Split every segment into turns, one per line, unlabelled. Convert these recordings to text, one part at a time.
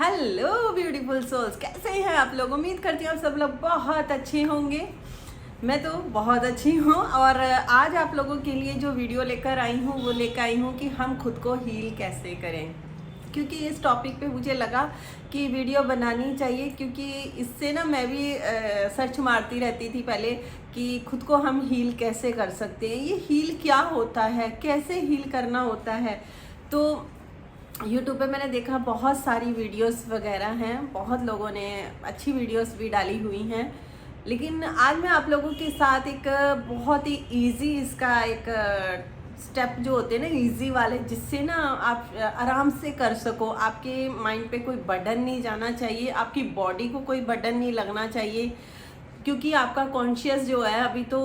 Hello beautiful souls, कैसे हैं आप लोग। उम्मीद करती हूँ आप सब लोग बहुत अच्छे होंगे। मैं तो बहुत अच्छी हूँ और आज आप लोगों के लिए जो वीडियो लेकर आई हूँ वो लेकर आई हूँ कि हम खुद को हील कैसे करें। क्योंकि इस टॉपिक पे मुझे लगा कि वीडियो बनानी चाहिए, क्योंकि इससे ना मैं भी सर्च मारती रहती थी पहले कि खुद को हम हील कैसे कर सकते हैं, ये हील क्या होता है, कैसे हील करना होता है। तो यूट्यूब पे मैंने देखा बहुत सारी वीडियोस वगैरह हैं, बहुत लोगों ने अच्छी वीडियोस भी डाली हुई हैं, लेकिन आज मैं आप लोगों के साथ एक बहुत ही इजी इसका एक स्टेप जो होते हैं ना इजी वाले, जिससे ना आप आराम से कर सको। आपके माइंड पे कोई बर्डन नहीं जाना चाहिए, आपकी बॉडी को कोई बर्डन नहीं लगना चाहिए, क्योंकि आपका कॉन्शियस जो है अभी तो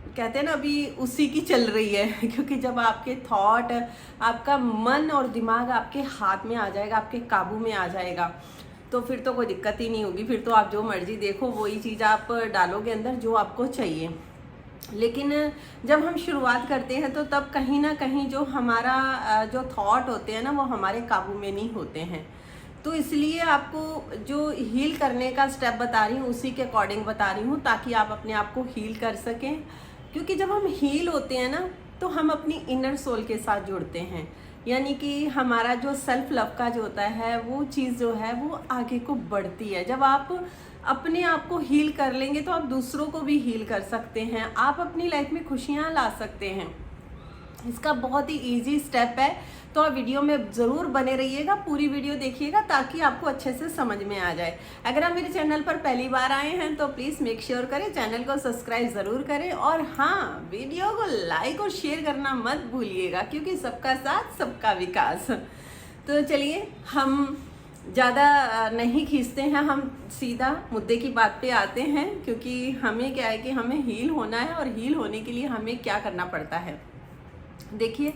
कहते हैं ना अभी उसी की चल रही है। क्योंकि जब आपके थॉट, आपका मन और दिमाग आपके हाथ में आ जाएगा, आपके काबू में आ जाएगा, तो फिर तो कोई दिक्कत ही नहीं होगी। फिर तो आप जो मर्जी देखो वही चीज़ आप डालोगे अंदर जो आपको चाहिए। लेकिन जब हम शुरुआत करते हैं तो तब कहीं ना कहीं जो हमारा जो थॉट होते हैं ना वो हमारे काबू में नहीं होते हैं। तो इसलिए आपको जो हील करने का स्टेप बता रही हूँ उसी के अकॉर्डिंग बता रही हूँ, ताकि आप अपने आप को हील कर सकें। क्योंकि जब हम हील होते हैं ना तो हम अपनी इनर सोल के साथ जुड़ते हैं, यानी कि हमारा जो सेल्फ लव का जो होता है वो चीज़ जो है वो आगे को बढ़ती है। जब आप अपने आप को हील कर लेंगे तो आप दूसरों को भी हील कर सकते हैं, आप अपनी लाइफ में खुशियाँ ला सकते हैं। इसका बहुत ही इजी स्टेप है, तो आप वीडियो में ज़रूर बने रहिएगा, पूरी वीडियो देखिएगा ताकि आपको अच्छे से समझ में आ जाए। अगर आप मेरे चैनल पर पहली बार आए हैं तो प्लीज़ मेक श्योर करें चैनल को सब्सक्राइब ज़रूर करें, और हाँ, वीडियो को लाइक और शेयर करना मत भूलिएगा, क्योंकि सबका साथ सबका विकास। तो चलिए हम ज़्यादा नहीं खींचते हैं, हम सीधा मुद्दे की बात पे आते हैं। क्योंकि हमें क्या है कि हमें हील होना है, और हील होने के लिए हमें क्या करना पड़ता है। देखिए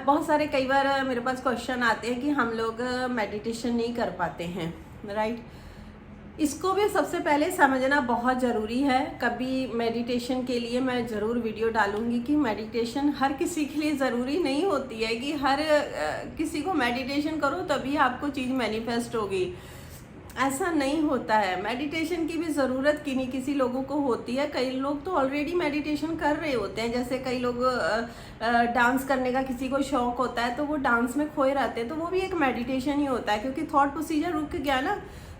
बहुत सारे कई बार मेरे पास क्वेश्चन आते हैं कि हम लोग मेडिटेशन नहीं कर पाते हैं, राइट। इसको भी सबसे पहले समझना बहुत ज़रूरी है। कभी मेडिटेशन के लिए मैं ज़रूर वीडियो डालूंगी कि मेडिटेशन हर किसी के लिए ज़रूरी नहीं होती है कि हर किसी को मेडिटेशन करो तभी आपको चीज़ मैनिफेस्ट होगी, ऐसा नहीं होता है। मेडिटेशन की भी ज़रूरत किसी लोगों को होती है। कई लोग तो ऑलरेडी मेडिटेशन कर रहे होते हैं, जैसे कई लोग डांस करने का किसी को शौक होता है तो वो डांस में खोए रहते हैं, तो वो भी एक मेडिटेशन ही होता है, क्योंकि थॉट प्रोसीजर रुक गया ना।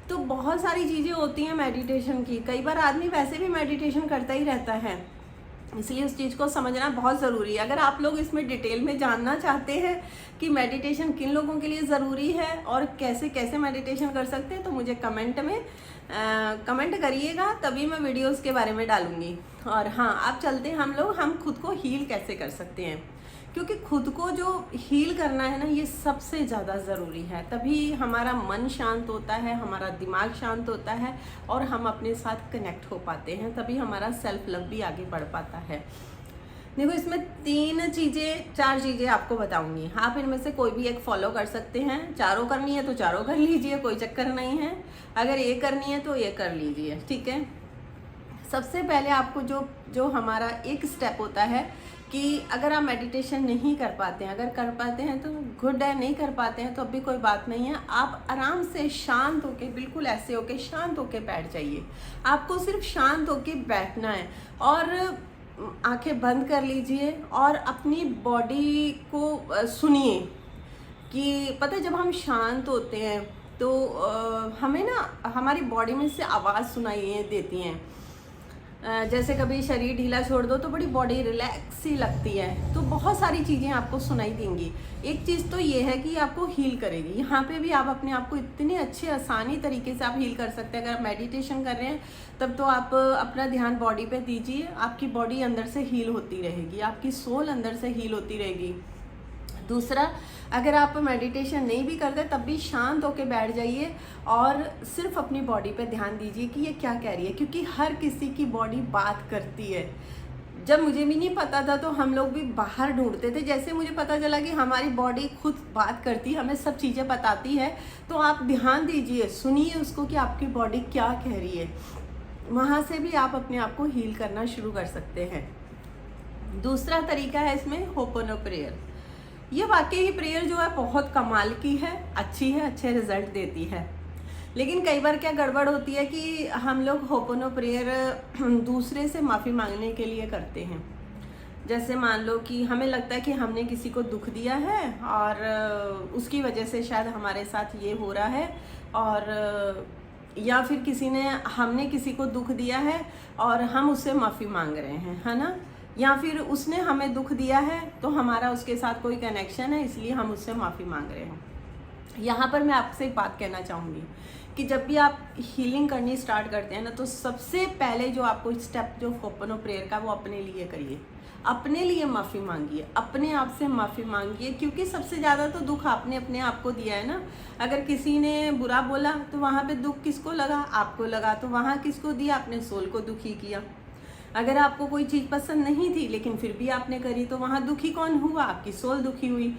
तो बहुत सारी चीज़ें होती हैं मेडिटेशन की। कई बार आदमी वैसे भी मेडिटेशन करता ही रहता है, इसलिए उस चीज़ को समझना बहुत ज़रूरी है। अगर आप लोग इसमें डिटेल में जानना चाहते हैं कि मेडिटेशन किन लोगों के लिए ज़रूरी है और कैसे कैसे मेडिटेशन कर सकते हैं, तो मुझे कमेंट में कमेंट करिएगा, तभी मैं वीडियोस के बारे में डालूँगी। और हाँ, आप चलते हैं हम खुद को हील कैसे कर सकते हैं, क्योंकि खुद को जो हील करना है ना ये सबसे ज़्यादा ज़रूरी है। तभी हमारा मन शांत होता है, हमारा दिमाग शांत होता है, और हम अपने साथ कनेक्ट हो पाते हैं, तभी हमारा सेल्फ लव भी आगे बढ़ पाता है। देखो, इसमें 4 चीज़ें आपको बताऊंगी, आप इनमें से कोई भी एक फॉलो कर सकते हैं। चारों करनी है तो चारों कर लीजिए, कोई चक्कर नहीं है। अगर ये करनी है तो ये कर लीजिए, ठीक है। सबसे पहले आपको जो हमारा एक स्टेप होता है कि अगर आप मेडिटेशन नहीं कर पाते हैं, अगर कर पाते हैं तो गुड है, नहीं कर पाते हैं तो अब भी कोई बात नहीं है। आप आराम से शांत होके, बिल्कुल ऐसे होके शांत होके बैठ जाइए। आपको सिर्फ शांत होके बैठना है, और आंखें बंद कर लीजिए और अपनी बॉडी को सुनिए। कि पता है, जब हम शांत होते हैं तो हमें ना हमारी बॉडी में से आवाज़ सुनाई देती हैं। जैसे कभी शरीर ढीला छोड़ दो तो बड़ी बॉडी रिलैक्स ही लगती है, तो बहुत सारी चीज़ें आपको सुनाई देंगी। एक चीज़ तो ये है कि आपको हील करेगी। यहाँ पे भी आप अपने आप को इतने अच्छे आसानी तरीके से आप हील कर सकते हैं। अगर आप मेडिटेशन कर रहे हैं तब तो आप अपना ध्यान बॉडी पे दीजिए, आपकी बॉडी अंदर से हील होती रहेगी, आपकी सोल अंदर से हील होती रहेगी। दूसरा, अगर आप मेडिटेशन नहीं भी करते तब भी शांत होकर बैठ जाइए और सिर्फ अपनी बॉडी पे ध्यान दीजिए कि ये क्या कह रही है, क्योंकि हर किसी की बॉडी बात करती है। जब मुझे भी नहीं पता था तो हम लोग भी बाहर ढूंढते थे, जैसे मुझे पता चला कि हमारी बॉडी खुद बात करती है, हमें सब चीज़ें बताती है, तो आप ध्यान दीजिए, सुनिए उसको कि आपकी बॉडी क्या कह रही है। वहाँ से भी आप अपने आप को हील करना शुरू कर सकते हैं। दूसरा तरीका है इसमें होपोनो प्रेयर। ये वाकई ही प्रेयर जो है बहुत कमाल की है, अच्छी है, अच्छे रिजल्ट देती है। लेकिन कई बार क्या गड़बड़ होती है कि हम लोग होपोनो प्रेयर दूसरे से माफ़ी मांगने के लिए करते हैं। जैसे मान लो कि हमें लगता है कि हमने किसी को दुख दिया है और उसकी वजह से शायद हमारे साथ ये हो रहा है, और या फिर हमने किसी को दुख दिया है और हम उससे माफ़ी मांग रहे हैं, है ना। या फिर उसने हमें दुख दिया है तो हमारा उसके साथ कोई कनेक्शन है, इसलिए हम उससे माफ़ी मांग रहे हैं। यहाँ पर मैं आपसे एक बात कहना चाहूँगी कि जब भी आप हीलिंग करनी स्टार्ट करते हैं ना, तो सबसे पहले जो आपको स्टेप जो होपोनो प्रेयर का वो अपने लिए करिए, अपने लिए माफ़ी मांगिए, अपने आप से माफ़ी मांगिए, क्योंकि सबसे ज़्यादा तो दुख आपने अपने आप को दिया है ना। अगर किसी ने बुरा बोला तो वहाँ पे दुख किसको लगा? आपको लगा। तो वहाँ किसको दिया? अपने सोल को दुखी किया। अगर आपको कोई चीज़ पसंद नहीं थी लेकिन फिर भी आपने करी, तो वहाँ दुखी कौन हुआ? आपकी सोल दुखी हुई।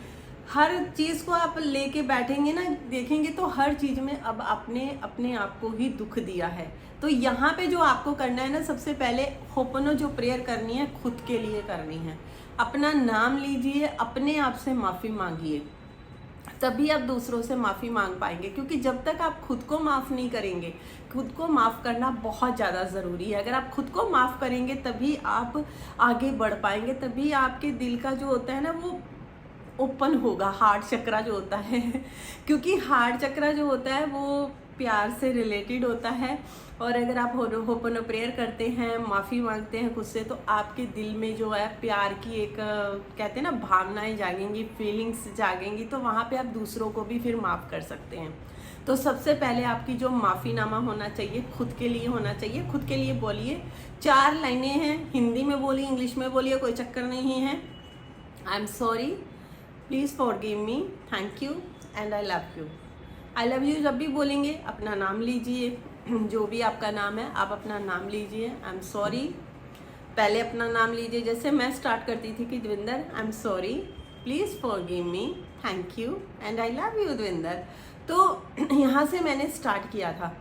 हर चीज़ को आप लेके बैठेंगे ना, देखेंगे तो हर चीज़ में अब आपने अपने आप को ही दुख दिया है। तो यहाँ पे जो आपको करना है ना, सबसे पहले होपोनो जो प्रेयर करनी है खुद के लिए करनी है। अपना नाम लीजिए, अपने आप से माफ़ी मांगिए, तभी आप दूसरों से माफ़ी मांग पाएंगे। क्योंकि जब तक आप खुद को माफ़ नहीं करेंगे, खुद को माफ़ करना बहुत ज़्यादा ज़रूरी है। अगर आप खुद को माफ़ करेंगे तभी आप आगे बढ़ पाएंगे, तभी आपके दिल का जो होता है ना वो ओपन होगा, हार्ट चक्रा जो होता है क्योंकि हार्ट चक्रा जो होता है वो प्यार से रिलेटेड होता है। और अगर आप होपोनो प्रेयर करते हैं, माफ़ी मांगते हैं खुद से, तो आपके दिल में जो है प्यार की एक कहते हैं ना भावनाएं जागेंगी, फीलिंग्स जागेंगी, तो वहाँ पे आप दूसरों को भी फिर माफ़ कर सकते हैं। तो सबसे पहले आपकी जो माफ़ीनामा होना चाहिए खुद के लिए होना चाहिए। खुद के लिए बोलिए, 4 लाइनें हैं, हिंदी में बोलिए, इंग्लिश में बोलिए, कोई चक्कर नहीं है। I am sorry, please forgive me, thank you and I love you. I love you जब भी बोलेंगे अपना नाम लीजिए, जो भी आपका नाम है आप अपना नाम लीजिए। आई एम सॉरी, पहले अपना नाम लीजिए। जैसे मैं स्टार्ट करती थी कि Devinder I am sorry, please forgive me, thank you and I love you Devinder. तो यहाँ से मैंने स्टार्ट किया था।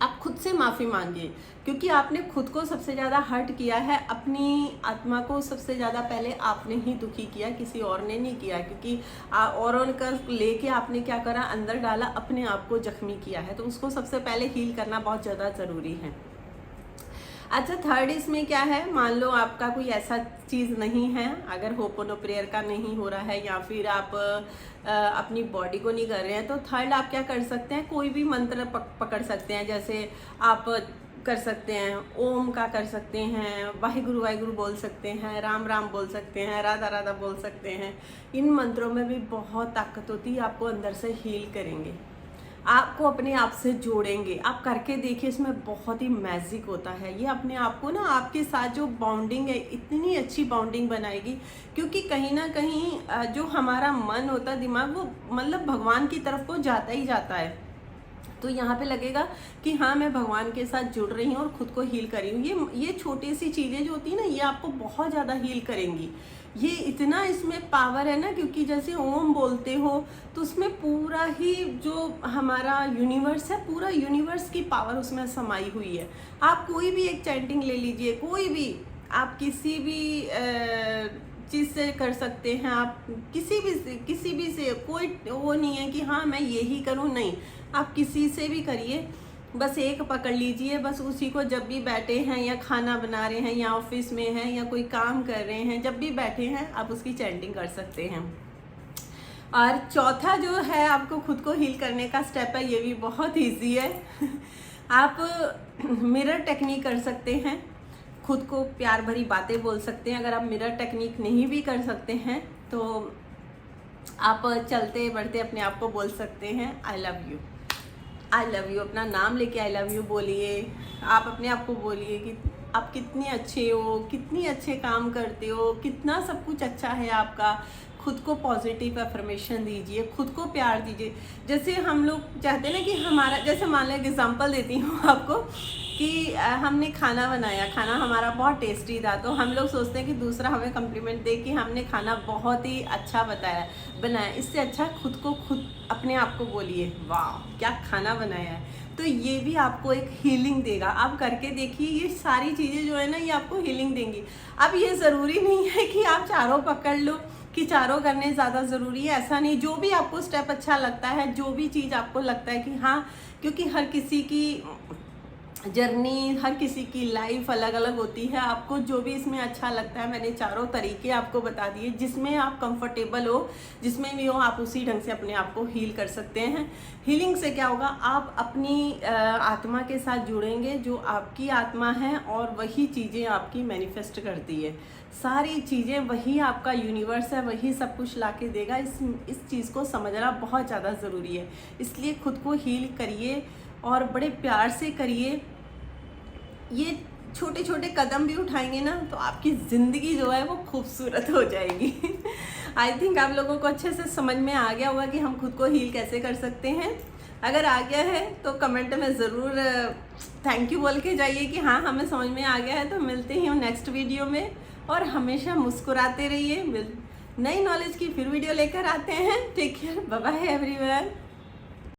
आप खुद से माफ़ी मांगिए, क्योंकि आपने खुद को सबसे ज़्यादा हर्ट किया है, अपनी आत्मा को सबसे ज़्यादा पहले आपने ही दुखी किया, किसी और ने नहीं किया। क्योंकि औरों का लेके आपने क्या करा, अंदर डाला, अपने आप को जख्मी किया है। तो उसको सबसे पहले हील करना बहुत ज़्यादा ज़रूरी है। अच्छा, थर्ड इसमें क्या है, मान लो आपका कोई ऐसा चीज़ नहीं है, अगर होपोनो प्रेयर का नहीं हो रहा है या फिर आप अपनी बॉडी को नहीं कर रहे हैं, तो थर्ड आप क्या कर सकते हैं, कोई भी मंत्र पकड़ सकते हैं। जैसे आप कर सकते हैं ओम का कर सकते हैं, वाहिगुरु वाहिगुरु बोल सकते हैं, राम राम बोल सकते हैं, राधा राधा बोल सकते हैं। इन मंत्रों में भी बहुत ताकत होती है, आपको अंदर से हील करेंगे, आपको अपने आप से जोड़ेंगे। आप करके देखिए, इसमें बहुत ही मैजिक होता है। ये अपने आप को ना आपके साथ जो बॉन्डिंग है, इतनी अच्छी बॉन्डिंग बनाएगी। क्योंकि कहीं ना कहीं जो हमारा मन होता है, दिमाग, वो मतलब भगवान की तरफ को जाता ही जाता है। तो यहाँ पे लगेगा कि हाँ, मैं भगवान के साथ जुड़ रही हूँ और खुद को हील कर रही हूँ। ये छोटी सी चीज़ें जो होती है ना, ये आपको बहुत ज़्यादा हील करेंगी। ये इतना इसमें पावर है ना, क्योंकि जैसे ओम बोलते हो तो उसमें पूरा ही जो हमारा यूनिवर्स है, पूरा यूनिवर्स की पावर उसमें समाई हुई है। आप कोई भी एक चैंटिंग ले लीजिए, कोई भी आप किसी भी चीज़ से कर सकते हैं। आप किसी भी से, कोई वो नहीं है कि हाँ मैं यही करूँ, नहीं, आप किसी से भी करिए। बस एक पकड़ लीजिए, बस उसी को जब भी बैठे हैं या खाना बना रहे हैं या ऑफिस में हैं या कोई काम कर रहे हैं, जब भी बैठे हैं आप उसकी चैंटिंग कर सकते हैं। और चौथा जो है आपको खुद को हील करने का स्टेप है, ये भी बहुत ईजी है। आप मिरर टेक्निक कर सकते हैं, खुद को प्यार भरी बातें बोल सकते हैं। अगर आप मिरर टेक्निक नहीं भी कर सकते हैं तो आप चलते बढ़ते अपने आप को बोल सकते हैं I love you, I love you. अपना नाम लेके आई लव यू बोलिए। आप अपने आप को बोलिए कि आप कितने अच्छे हो, कितनी अच्छे काम करते हो, कितना सब कुछ अच्छा है आपका। खुद को पॉजिटिव अफर्मेशन दीजिए, खुद को प्यार दीजिए। जैसे हम लोग चाहते हैं ना कि हमारा, जैसे मान लो एग्जांपल देती हूँ आपको कि हमने खाना बनाया, खाना हमारा बहुत टेस्टी था, तो हम लोग सोचते हैं कि दूसरा हमें कम्प्लीमेंट दे कि हमने खाना बहुत ही अच्छा बनाया। इससे अच्छा खुद अपने आप को बोलिए वाह क्या खाना बनाया है। तो ये भी आपको एक हीलिंग देगा। आप करके देखिए, ये सारी चीज़ें जो है ना, ये आपको हीलिंग देंगी। अब ये ज़रूरी नहीं है कि आप चारों पकड़ लो कि चारों करने ज़्यादा ज़रूरी है, ऐसा नहीं। जो भी आपको स्टेप अच्छा लगता है, जो भी चीज़ आपको लगता है कि हाँ, क्योंकि हर किसी की जर्नी, हर किसी की लाइफ अलग अलग होती है। आपको जो भी इसमें अच्छा लगता है, मैंने चारों तरीके आपको बता दिए, जिसमें आप कंफर्टेबल हो, जिसमें भी हो आप उसी ढंग से अपने आप को हील कर सकते हैं। हीलिंग से क्या होगा, आप अपनी आत्मा के साथ जुड़ेंगे, जो आपकी आत्मा है, और वही चीज़ें आपकी मैनिफेस्ट करती है। सारी चीज़ें वही आपका यूनिवर्स है, वही सब कुछ ला के देगा। इस चीज़ को समझना बहुत ज़्यादा ज़रूरी है। इसलिए खुद को हील करिए और बड़े प्यार से करिए। ये छोटे छोटे कदम भी उठाएंगे ना, तो आपकी ज़िंदगी जो है वो खूबसूरत हो जाएगी। आई थिंक आप लोगों को अच्छे से समझ में आ गया होगा कि हम खुद को हील कैसे कर सकते हैं। अगर आ गया है तो कमेंट में ज़रूर थैंक यू बोल के जाइए कि हाँ, हमें समझ में आ गया है। तो मिलते ही हम नेक्स्ट वीडियो में, और हमेशा मुस्कुराते रहिए। नई नॉलेज की फिर वीडियो लेकर आते हैं। Take care, bye bye everyone.